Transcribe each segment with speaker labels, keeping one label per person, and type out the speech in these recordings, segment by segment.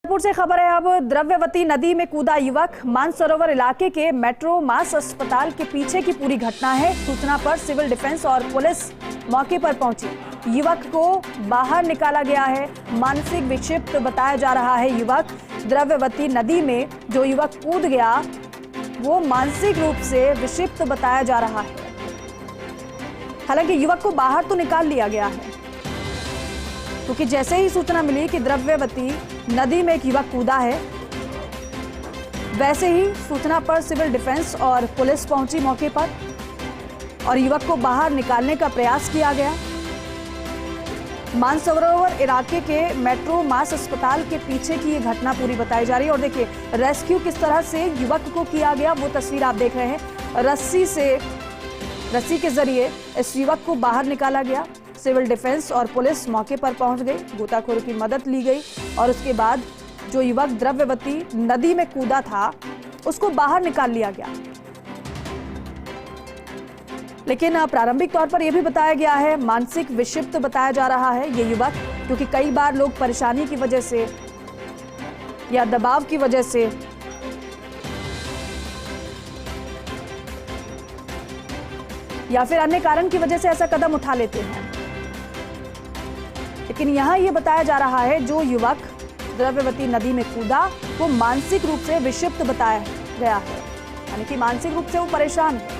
Speaker 1: जयपुर से खबर है। अब द्रव्यवती नदी में कूदा युवक। मानसरोवर इलाके के मेट्रो मास अस्पताल के पीछे की पूरी घटना है। सूचना पर सिविल डिफेंस और पुलिस मौके पर पहुंची। युवक को बाहर निकाला गया है। मानसिक विक्षिप्त बताया जा रहा है युवक। द्रव्यवती नदी में जो युवक कूद गया वो मानसिक रूप से विक्षिप्त बताया जा रहा है। हालांकि युवक को बाहर तो निकाल लिया गया है, क्योंकि जैसे ही सूचना मिली कि द्रव्यवती नदी में एक युवक कूदा है, वैसे ही सूचना पर सिविल डिफेंस और पुलिस पहुंची मौके पर और युवक को बाहर निकालने का प्रयास किया गया। मानसरोवर इलाके के मेट्रो मास अस्पताल के पीछे की ये घटना पूरी बताई जा रही है। और देखिए रेस्क्यू किस तरह से युवक को किया गया, वो तस्वीर आप देख रहे हैं। रस्सी के जरिए इस युवक को बाहर निकाला गया। सिविल डिफेंस और पुलिस मौके पर पहुंच गई, गोताखोरों की मदद ली गई और उसके बाद जो युवक द्रव्यवती नदी में कूदा था उसको बाहर निकाल लिया गया। लेकिन प्रारंभिक तौर पर यह भी बताया गया है, मानसिक विक्षिप्त बताया जा रहा है ये युवक, क्योंकि कई बार लोग परेशानी की वजह से या दबाव की वजह से या फिर अन्य कारण की वजह से ऐसा कदम उठा लेते हैं। लेकिन यहां यह बताया जा रहा है जो युवक द्रव्यवती नदी में कूदा वो मानसिक रूप से विक्षिप्त बताया गया है, यानी कि मानसिक रूप से वो परेशान है।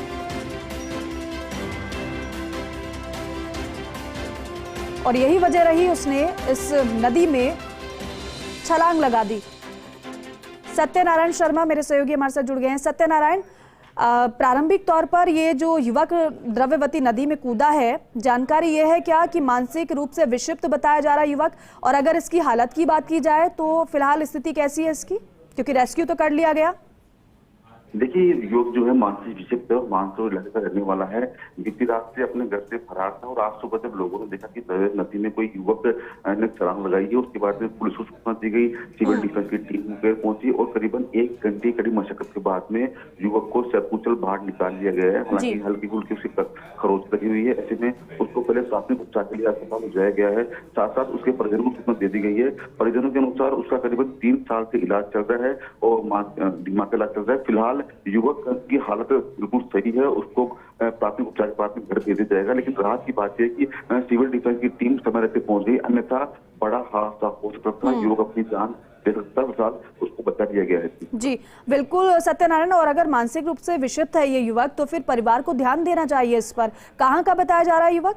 Speaker 1: और यही वजह रही उसने इस नदी में छलांग लगा दी। सत्यनारायण शर्मा मेरे सहयोगी हमारे साथ जुड़ गए हैं। सत्यनारायण, प्रारंभिक तौर पर ये जो युवक द्रव्यवती नदी में कूदा है, जानकारी ये है क्या कि मानसिक रूप से विक्षिप्त बताया जा रहा है युवक, और अगर इसकी हालत की बात की जाए तो फिलहाल स्थिति कैसी है इसकी, क्योंकि रेस्क्यू तो कर लिया गया?
Speaker 2: देखिए, युवक जो है मानसिक विक्षिप्त मानसरोवर इलाके का रहने वाला है। बीती रात से अपने घर से फरार था और आज सुबह जब लोगों ने देखा कि नदी में कोई युवक ने छलांग लगाई है, उसके बाद में पुलिस को सूचना दी गई। सिविल डिफेंस की टीम मुंगेर पहुंची और करीबन 1 घंटे कड़ी मशक्कत के बाद में युवक को सकुशल बाहर निकाल लिया गया है। हालांकि हल्की फुल्की उसकी खरोच लगी हुई है। ऐसे में उसको पहले प्राथमिक उपचार के लिए अस्पताल भेजाया गया है। साथ साथ उसके परिजनों को सूचना दे दी गई है। परिजनों के अनुसार उसका करीबन 3 साल से इलाज चल रहा है और दिमाग का इलाज चल रहा है। फिलहाल युवक की हालत बिल्कुल सही है, उसको प्राथमिक उपचार के बाद में घर भेजा जाएगा। लेकिन राहत की बात है कि सिविल डिफेंस की टीम समय रहते पहुंच गई, अन्यथा बड़ा हादसा हो सकता था। युवक अपनी जान दे सकता है, साथ उसको बचा दिया गया है। जी
Speaker 1: बिल्कुल सत्यनारायण, और अगर मानसिक रूप से विक्षिप्त है ये युवक तो फिर परिवार को ध्यान देना चाहिए इस पर। कहाँ का बताया जा रहा है युवक?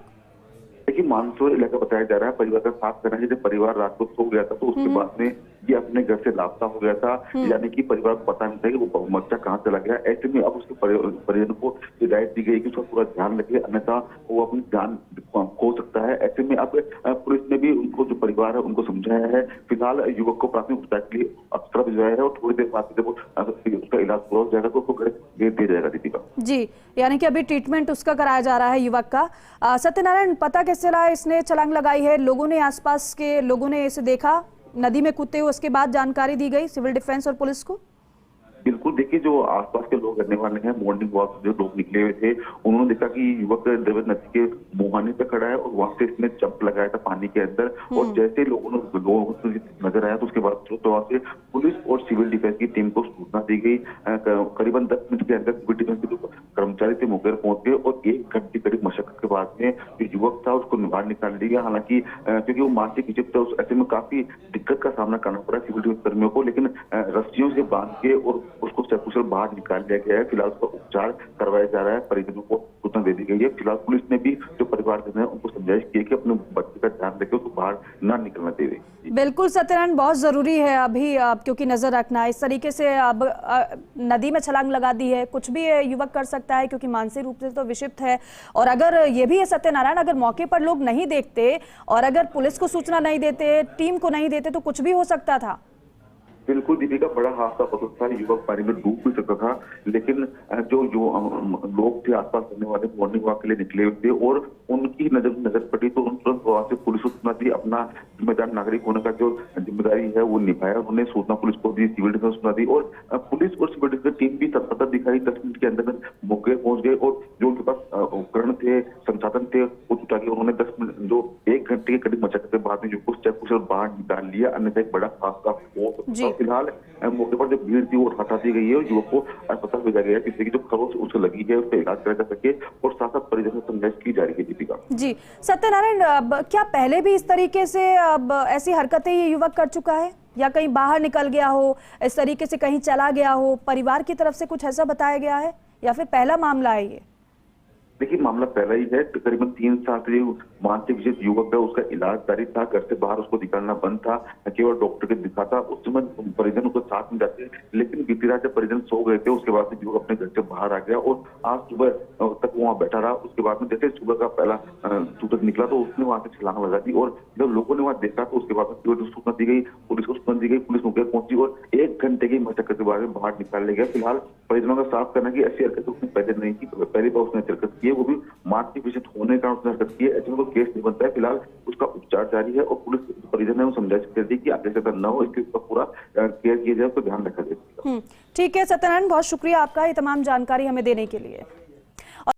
Speaker 2: देखिए, मानसरोवर इलाका बताया जा रहा है। परिवार का साथ करना है। जब परिवार रात को सो गया था तो उसके बाद में ये अपने घर से लापता हो गया था, यानी कि परिवार को पता नहीं था कि वो बच्चा कहाँ चला गया। ऐसे में अब उसके परिजनों को हिदायत दी गई कि उसका पूरा ध्यान रखे, अन्यथा वो अपनी जान खो सकता है। ऐसे में अब पुलिस ने भी उनको, जो परिवार है उनको समझाया है। फिलहाल युवक को प्राथमिक उपचार के लिए अस्पताल भिजवाया है और थोड़ी देर बाद जब उसका इलाज पूरा हो जाएगा तो उसको घर भेज दिया जाएगा। दीपिका
Speaker 1: जी, यानी कि अभी ट्रीटमेंट उसका कराया जा रहा है युवक का। सत्यनारायण, पता कैसे चला इसने छलांग लगाई है? लोगों ने, आसपास के लोगों ने इसे देखा नदी में कूदते हुए, उसके बाद जानकारी दी गई सिविल डिफेंस और पुलिस को?
Speaker 2: बिल्कुल, देखिए जो आसपास के लोग रहने वाले हैं, मॉर्निंग वॉक जो लोग निकले हुए थे, उन्होंने देखा कि युवक द्रव्यवती नदी के मुहाने पे खड़ा है और वहां से इसने जंप लगाया था पानी के अंदर। और जैसे लोगों को नजर आया तो उसके बाद से पुलिस और सिविल डिफेंस की टीम को सूचना दी गई। करीबन 10 मिनट के अंदर सिविल डिफेंस के कर्मचारी थे मुंगेर पहुंच गए और 1 घंटे करीब मशक्कत के बाद में जो युवक था उसको बाहर निकाल दिया। हालांकि क्योंकि वो मानसिक विक्षिप्त था, ऐसे में काफी दिक्कत का सामना करना पड़ा सिविल डिफेंस कर्मियों को, लेकिन रस्सियों से बांध के और उसको सकुशल बाहर निकाल लिया गया है। फिलहाल उसका उपचार करवाया जा रहा है। परिजनों को सूचना दे दी गई है। फिलहाल पुलिस ने भी जो परिवारजन है उनको समझाइश की कि अपने बच्चे का ध्यान रखे, उसको बाहर ना निकलना देवे।
Speaker 1: बिल्कुल सत्यनारायण, बहुत जरूरी है अभी क्योंकि नजर रखना इस तरीके से। अब नदी में छलांग लगा दी है, कुछ भी युवक कर सकता है क्योंकि मानसिक रूप से तो विक्षिप्त है। और अगर ये भी है सत्यनारायण, अगर मौके पर लोग नहीं देखते और अगर पुलिस को सूचना नहीं देते, टीम को नहीं देते तो कुछ भी हो सकता था।
Speaker 2: बिल्कुल दीपिका, बड़ा हादसा हो सकता है। युवक पानी में डूब भी सकता था, लेकिन जो लोग थे आसपास रहने वाले, मॉर्निंग वॉक के लिए निकले हुए थे और उनकी नजर पड़ी तो उन तुरंत वहां से पुलिस को सूचना दी। अपना जिम्मेदार नागरिक होने का जो जिम्मेदारी है वो निभाया। उन्होंने सूचना पुलिस को दी, सिविल डिफेंस सूचना दी और पुलिस और सिविल डिफेंस टीम भी तत्परता दिखाई। 10 मिनट के अंदर मौके पहुंच गए और जो उनके पास उपकरण थे, संसाधन थे, वो जुटा के उन्होंने 10 मिनट जो 1 घंटे के करीब मशक्कत के बाद में युवक को चेक से बाहर निकाल लिया। अन्यथा एक बड़ा हादसा हो सकता है। फिलहाल मौके पर जो भीड़ थी वो हटा दी गई है और युवक को अस्पताल भेजा गया है। किसी की जो खरोच उसे लगी है उसका इलाज कराया जा सके और साथ साथ परिजनों से समझाइश की जा रही है। दीपिका
Speaker 1: जी, सत्यनारायण, क्या पहले भी इस तरीके से ऐसी हरकतें ये युवक कर चुका है या कहीं बाहर निकल गया हो, इस तरीके से कहीं चला गया हो, परिवार की तरफ से कुछ ऐसा बताया गया है या फिर पहला मामला है ये?
Speaker 2: देखिए, मामला पहला ही है। तकरीबन 3 साल से मानसिक विशेष युवक है, उसका इलाज जारी था। घर से बाहर उसको निकलना बंद था, केवल डॉक्टर के दिखाता। उस समय परिजन उसको साथ में जाते, लेकिन बीती रात जब परिजन सो गए थे उसके बाद से युवक अपने घर से बाहर आ गया और आज सुबह तक वहां बैठा रहा। उसके बाद में जैसे सुबह का पहला सूचक निकला तो उसने वहां से छलांग लगा दी और जब लोगों ने वहां देखा तो उसके बाद में सूचना दी गई, पुलिस को सूचना दी गई। पुलिस मौके पहुंची और 1 घंटे की मशक्कत के बाद में बाहर निकाल लिया गया। फिलहाल परिजनों का साफ करना कि ऐसी हरकत उसने पहले नहीं की, पहली बार उसने हरकत की है, वो भी मानसिक विषय होने का उसने हरकत की है। ऐसे में कोई केस नहीं बनता है। फिलहाल उसका उपचार जारी है और पुलिस परिजन ने समझाइश कर दी कि आगे से ऐसा न हो, इसके ऊपर पूरा केयर किया जाए, उसको ध्यान रखा जाए।
Speaker 1: ठीक है सत्यनारायण, बहुत शुक्रिया आपका ये तमाम जानकारी हमें देने के लिए।